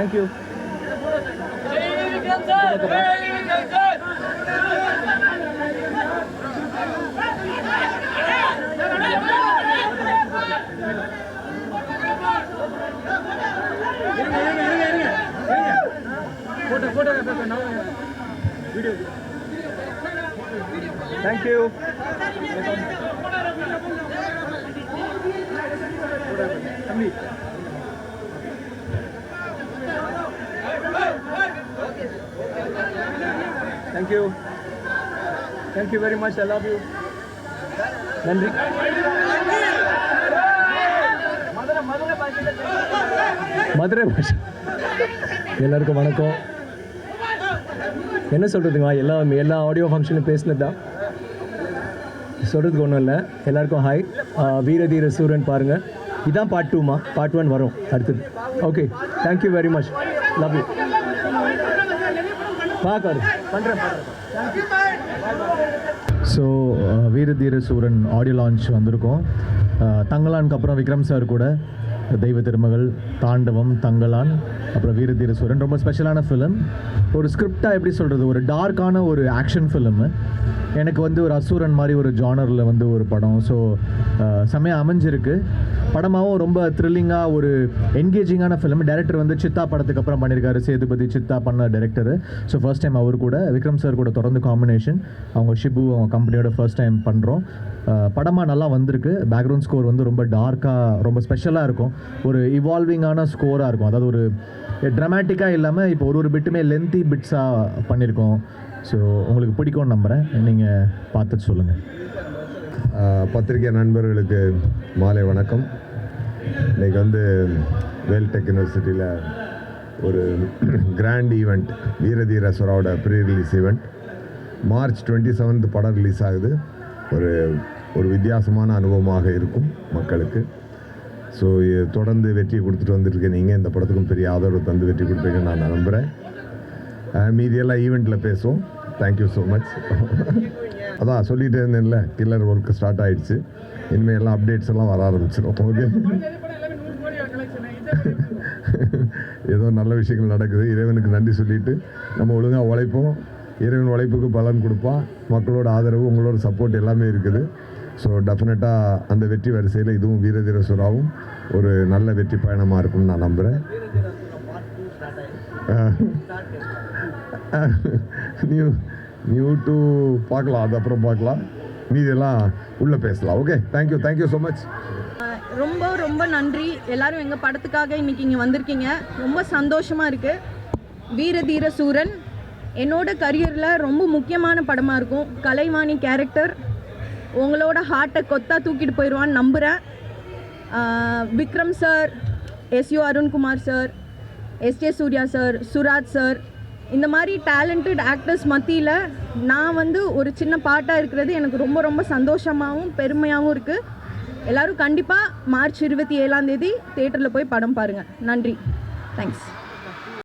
Thank you. Thank you. Thank you. Thank you very much. I love you. Nandri. Madurai பாஷை. எல்லாருக்கும் வணக்கம். என்ன சொல்கிறதுங்க, எல்லா ஆடியோ ஃபங்க்ஷனும் பேசினது தான், சொல்கிறதுக்கு ஒன்றும் இல்லை. எல்லாருக்கும் ஹாய். வீரதீர சூரன் பாருங்கள். இதுதான் பார்ட் 2மா, பார்ட் 1 வரும் அடுத்தது. Okay, thank you very much, love you. பார்க்க பண்ணுறேன். ஸோ வீரதீர சூரன் ஆடியோ லான்ச் வந்திருக்கோம். தங்கலானுக்கு அப்புறம் விக்ரம் சார் கூட தெய்வ திருமகள், தாண்டவம், தங்கலான், அப்புறம் வீரதீர சூரன். ரொம்ப ஸ்பெஷலான ஃபிலிம். ஒரு ஸ்கிரிப்டாக எப்படி சொல்கிறது, ஒரு டார்க்கான ஒரு ஆக்ஷன் ஃபிலிமு. எனக்கு ஒரு அசூரன் மாதிரி ஒரு ஜானரில் ஒரு படம். ஸோ செம்மையாக அமைஞ்சிருக்கு. படமாகவும் ரொம்ப த்ரில்லிங்காக ஒரு என்கேஜிங்கான ஃபிலிம். டேரக்டர் சித்தா படத்துக்கு அப்புறம் பண்ணியிருக்காரு. சேதுபதி சித்தா பண்ண டேரக்டர். ஸோ ஃபர்ஸ்ட் டைம் அவர் கூட விக்ரம் சார் கூட தொடர்ந்து காம்பினேஷன். அவங்க ஷிபு அவங்க கம்பெனியோட ஃபர்ஸ்ட் டைம் பண்ணுறோம். படமாக நல்லா வந்திருக்கு. பேக்ரவுண்ட் ஸ்கோர் ரொம்ப டார்க்காக ரொம்ப ஸ்பெஷலாக இருக்கும். ஒரு இவால்விங்கான ஸ்கோராக இருக்கும். அதாவது ஒரு ட்ராமேட்டிக்காக இல்லாமல் இப்போ ஒரு பிட்டுமே லென்த்தி பிட்ஸாக பண்ணியிருக்கோம். ஸோ உங்களுக்கு பிடிக்கும்னு நம்புகிறேன். நீங்கள் பார்த்துட்டு சொல்லுங்கள். பத்திரிகை நண்பர்களுக்கு மாலை வணக்கம். இன்றைக்கி வேல்டெக் யூனிவர்சிட்டியில் ஒரு கிராண்ட் ஈவெண்ட், வீரதீர சூராவோட ப்ரீ ரிலீஸ் ஈவெண்ட். மார்ச் 27 படம் ரிலீஸ் ஆகுது. ஒரு வித்தியாசமான அனுபவமாக இருக்கும் மக்களுக்கு. ஸோ தொடர்ந்து வெற்றி கொடுத்துட்டு வந்துட்டுருக்கேன். நீங்கள் இந்த படத்துக்கும் பெரிய ஆதரவு தந்து வெற்றி கொடுப்பீங்கன்னு நான் நம்புகிறேன். மீதியெல்லாம் ஈவெண்ட்டில் பேசுவோம். Thank you so much. அதான் சொல்லிகிட்டே இருந்தேன்ல, கில்லர் ஒர்க்கு ஸ்டார்ட் ஆகிடுச்சு. இனிமேல் எல்லாம் அப்டேட்ஸ் எல்லாம் வர ஆரம்பிச்சிடும். ஓகே, ஏதோ நல்ல விஷயங்கள் நடக்குது. இறைவனுக்கு நன்றி சொல்லிவிட்டு நம்ம ஒழுங்காக உழைப்போம். இறைவன் உழைப்புக்கு பலன் கொடுப்பான். மக்களோட ஆதரவு, உங்களோட சப்போர்ட் எல்லாமே இருக்குது. ஸோ டெஃபினட்டாக அந்த வெற்றி வரிசையில் இதுவும் வீரதீர சூராவும் ஒரு நல்ல வெற்றி பயணமாக இருக்கும்னு நான் நம்புகிறேன். நியூ டூ பார்க்கலாம், அது அப்புறம் பார்க்கலாம். மீதெல்லாம் உள்ளே பேசலாம். Okay, thank you so much. ரொம்ப ரொம்ப நன்றி. எல்லாரும் எங்கள் படத்துக்காக இன்றைக்கி இங்கே வந்திருக்கீங்க. ரொம்ப சந்தோஷமாக இருக்குது. வீரதீர சூரன் என்னோட கரியரில் ரொம்ப முக்கியமான படமாக இருக்கும். கலைவாணி கேரக்டர் உங்களோட ஹார்ட்டை கொத்தா தூக்கிட்டு போயிடுவான்னு நம்புகிறேன். Vikram sir, S U Arunkumar sir, S J Surya sir, Suraj sir, இந்த மாதிரி டேலண்டட் ஆக்டர்ஸ் மத்தியில் நான் ஒரு சின்ன பாட்டாக இருக்கிறது எனக்கு ரொம்ப ரொம்ப சந்தோஷமாகவும் பெருமையாகவும் இருக்குது. எல்லோரும் கண்டிப்பாக மார்ச் 27 தியேட்டரில் போய் படம் பாருங்கள். நன்றி, தேங்க்ஸ்.